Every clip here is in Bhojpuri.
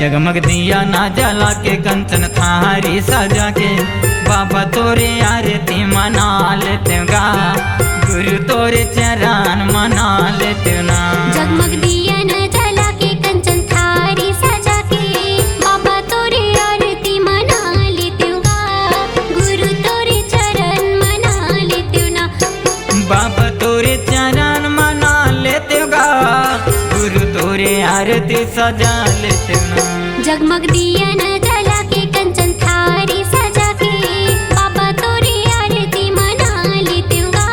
जगमग दिया ना जला के कंचन थारी सजा के बाबा तोरे आरती मना लेते गा गुरु तोरे चरण मना लेते ना। जगमग दिया ना जला के कंचन थारी सजा के बाबा तोरे आरती मना लेते गा गुरु तोरे चरण मना लेते ना। बाबा तोरे चरण मना लेते गा गुरु तोरे आरती सजा लेते ना। जगमग दिया ना जला के कंचन थारी सजा के बाबा तोरे आरती मना लेते गा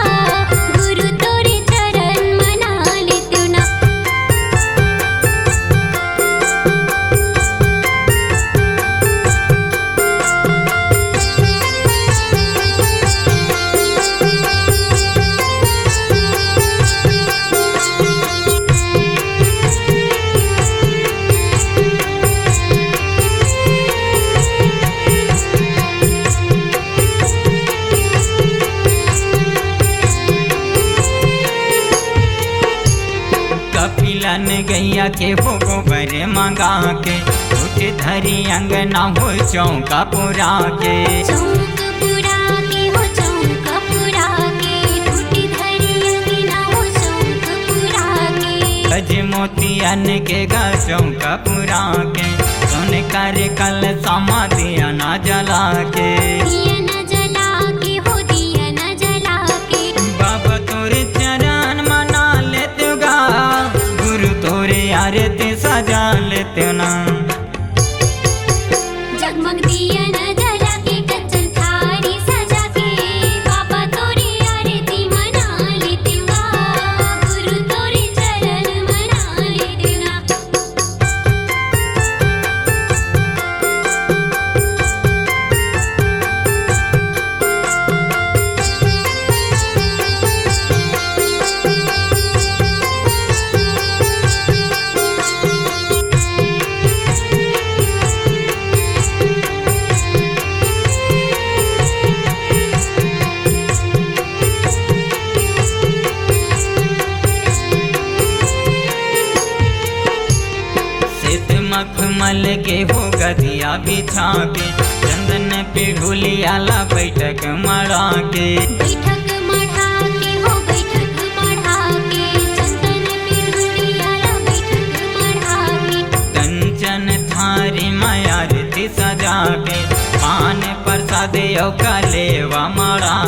गुरु तोरे चरण मना लेते ना। कपिलन गैया के हो गोबर मंगा के उठ धरी अंगना हो चौका पुरा के। चौक पुरा के हो चौक पुरा के टूटी धरी अंगना हो चौक पुरा के। गज मोतियन के गा चौका पुरा के सुन कर कल समा दिया ना जला के। दिया न जला के हो दिया न जला के बाबा तोरे चरण मना लेते गा गुरु तोरे आरती सजा लेते ना। जगमग दिया न जला के कंचन थारी सजा के बाबा तोरे आरती मना लेते गा गुरु तोरे चरण मना लेते ना। मखमल के हो गदिया बिछा के चंदन पे ढोलियाला बैठक मरा के। बैठक मढ़ा के हो बैठक मढ़ा के चंदन पे ढोलियाला बैठक मढ़ा के। कंचन थारी माया आरती सजा के पान प्रसाद कलेवा मरा